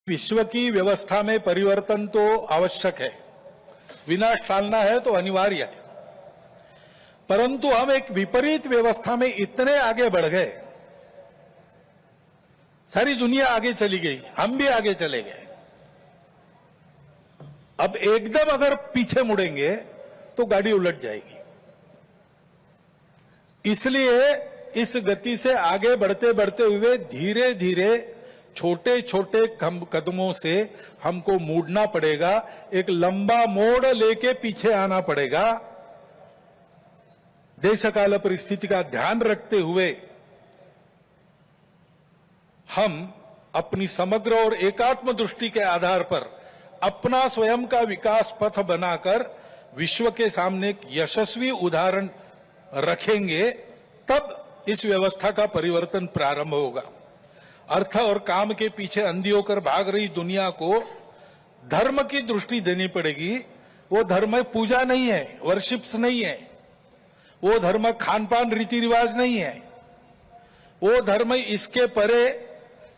विश्व की व्यवस्था में परिवर्तन तो आवश्यक है, विनाश टालना है तो अनिवार्य है, परंतु हम एक विपरीत व्यवस्था में इतने आगे बढ़ गए, सारी दुनिया आगे चली गई, हम भी आगे चले गए। अब एकदम अगर पीछे मुड़ेंगे तो गाड़ी उलट जाएगी। इसलिए इस गति से आगे बढ़ते बढ़ते हुए धीरे धीरे छोटे छोटे कदमों से हमको मुड़ना पड़ेगा, एक लंबा मोड़ लेके पीछे आना पड़ेगा। देशकाल परिस्थिति का ध्यान रखते हुए हम अपनी समग्र और एकात्म दृष्टि के आधार पर अपना स्वयं का विकास पथ बनाकर विश्व के सामने एक यशस्वी उदाहरण रखेंगे, तब इस व्यवस्था का परिवर्तन प्रारंभ होगा। अर्थ और काम के पीछे अंधी होकर भाग रही दुनिया को धर्म की दृष्टि देनी पड़ेगी। वो धर्म पूजा नहीं है, वर्शिप्स नहीं है, वो धर्म खान पान रीति रिवाज नहीं है, वो धर्म इसके परे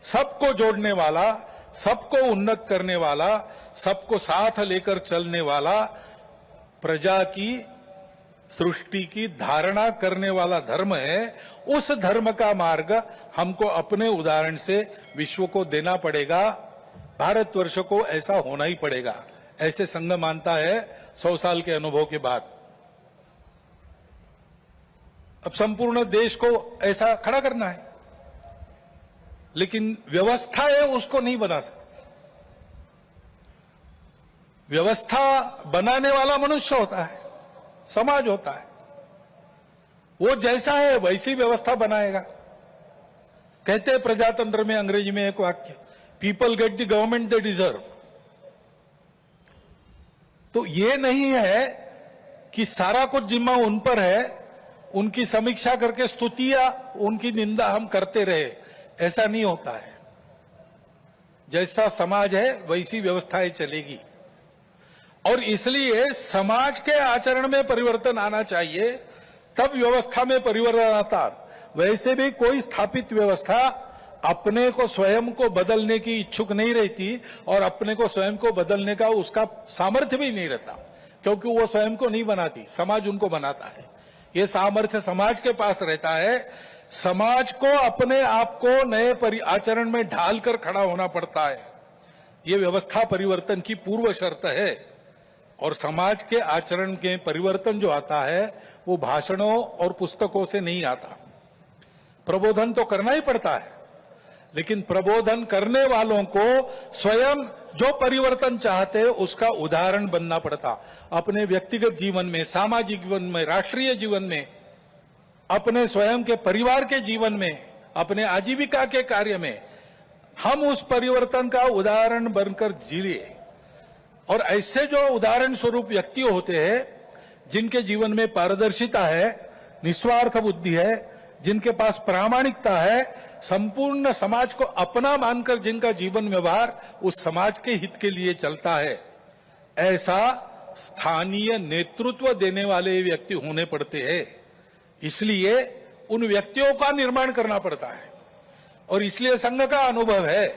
सबको जोड़ने वाला, सबको उन्नत करने वाला, सबको साथ लेकर चलने वाला, प्रजा की सृष्टि की धारणा करने वाला धर्म है। उस धर्म का मार्ग हमको अपने उदाहरण से विश्व को देना पड़ेगा। भारतवर्ष को ऐसा होना ही पड़ेगा, ऐसे संघ मानता है 100 साल के अनुभव के बाद। अब संपूर्ण देश को ऐसा खड़ा करना है, लेकिन व्यवस्था है उसको नहीं बना सकती। व्यवस्था बनाने वाला मनुष्य होता है, समाज होता है, वो जैसा है वैसी व्यवस्था बनाएगा। कहते हैं प्रजातंत्र में अंग्रेजी में एक वाक्य, people get the government they deserve. तो ये नहीं है कि सारा कुछ जिम्मा उन पर है, उनकी समीक्षा करके स्तुतियां, उनकी निंदा हम करते रहे, ऐसा नहीं होता है। जैसा समाज है वैसी व्यवस्थाएं चलेगी, और इसलिए समाज के आचरण में परिवर्तन आना चाहिए, तब व्यवस्था में परिवर्तन आता। वैसे भी कोई स्थापित व्यवस्था अपने को स्वयं को बदलने की इच्छुक नहीं रहती, और अपने को स्वयं को बदलने का उसका सामर्थ्य भी नहीं रहता, क्योंकि वो स्वयं को नहीं बनाती, समाज उनको बनाता है। ये सामर्थ्य समाज के पास रहता है। समाज को अपने आप को नए आचरण में ढालकर खड़ा होना पड़ता है। ये व्यवस्था परिवर्तन की पूर्व शर्त है, और समाज के आचरण के परिवर्तन जो आता है वो भाषणों और पुस्तकों से नहीं आता। प्रबोधन तो करना ही पड़ता है, लेकिन प्रबोधन करने वालों को स्वयं जो परिवर्तन चाहते हैं उसका उदाहरण बनना पड़ता। अपने व्यक्तिगत जीवन में, सामाजिक जीवन में, राष्ट्रीय जीवन में, अपने स्वयं के परिवार के जीवन में, अपने आजीविका के कार्य में हम उस परिवर्तन का उदाहरण बनकर जिए। और ऐसे जो उदाहरण स्वरूप व्यक्ति होते हैं, जिनके जीवन में पारदर्शिता है, निस्वार्थ बुद्धि है, जिनके पास प्रामाणिकता है, संपूर्ण समाज को अपना मानकर जिनका जीवन व्यवहार उस समाज के हित के लिए चलता है, ऐसा स्थानीय नेतृत्व देने वाले व्यक्ति होने पड़ते हैं। इसलिए उन व्यक्तियों का निर्माण करना पड़ता है, और इसलिए संघ का अनुभव है,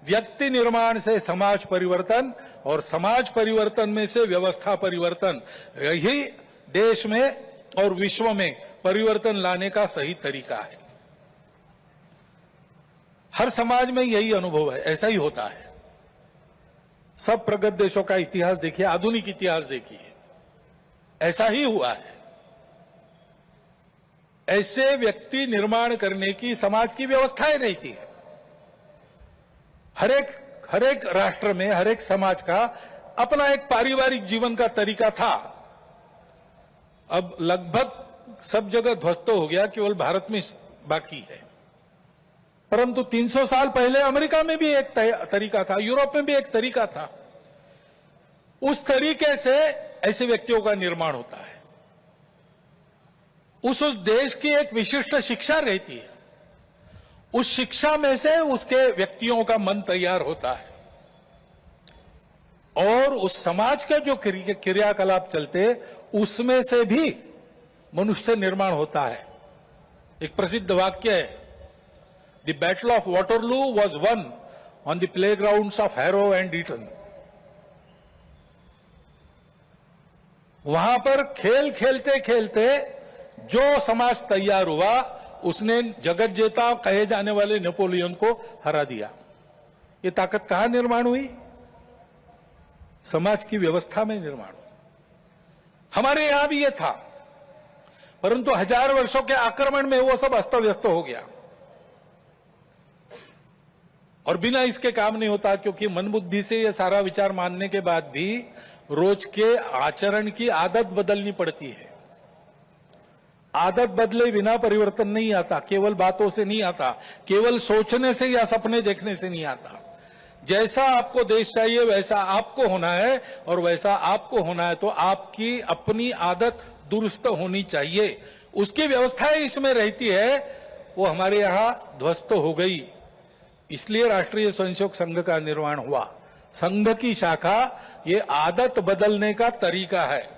व्यक्ति निर्माण से समाज परिवर्तन, और समाज परिवर्तन में से व्यवस्था परिवर्तन, यही देश में और विश्व में परिवर्तन लाने का सही तरीका है। हर समाज में यही अनुभव है, ऐसा ही होता है। सब प्रगत देशों का इतिहास देखिए, आधुनिक इतिहास देखिए, ऐसा ही हुआ है। ऐसे व्यक्ति निर्माण करने की समाज की व्यवस्थाएं रहती है। हर एक राष्ट्र में, हर एक समाज का अपना एक पारिवारिक जीवन का तरीका था। अब लगभग सब जगह ध्वस्त हो गया, केवल भारत में बाकी है। परंतु 300 साल पहले अमेरिका में भी एक तरीका था, यूरोप में भी एक तरीका था। उस तरीके से ऐसे व्यक्तियों का निर्माण होता है। उस देश की एक विशिष्ट शिक्षा रहती है, उस शिक्षा में से उसके व्यक्तियों का मन तैयार होता है, और उस समाज के जो क्रियाकलाप चलते उसमें से भी मनुष्य निर्माण होता है। एक प्रसिद्ध वाक्य है, the battle of Waterloo was one on the playgrounds of Harrow and Eton. वहां पर खेल खेलते खेलते जो समाज तैयार हुआ उसने जगत जेता कहे जाने वाले नेपोलियन को हरा दिया। ये ताकत कहां निर्माण हुई? समाज की व्यवस्था में निर्माण हुई। हमारे यहां भी ये था, परंतु 1000 वर्षों के आक्रमण में वो सब अस्त व्यस्त हो गया और बिना इसके काम नहीं होता, क्योंकि मन बुद्धि से ये सारा विचार मानने के बाद भी रोज के आचरण की आदत बदलनी पड़ती है। आदत बदले बिना परिवर्तन नहीं आता, केवल बातों से नहीं आता, केवल सोचने से या सपने देखने से नहीं आता। जैसा आपको देश चाहिए वैसा आपको होना है, और वैसा आपको होना है तो आपकी अपनी आदत दुरुस्त होनी चाहिए। उसकी व्यवस्थाएं इसमें रहती है, वो हमारे यहां ध्वस्त हो गई। इसलिए राष्ट्रीय स्वयंसेवक संघ का निर्माण हुआ। संघ की शाखा ये आदत बदलने का तरीका है।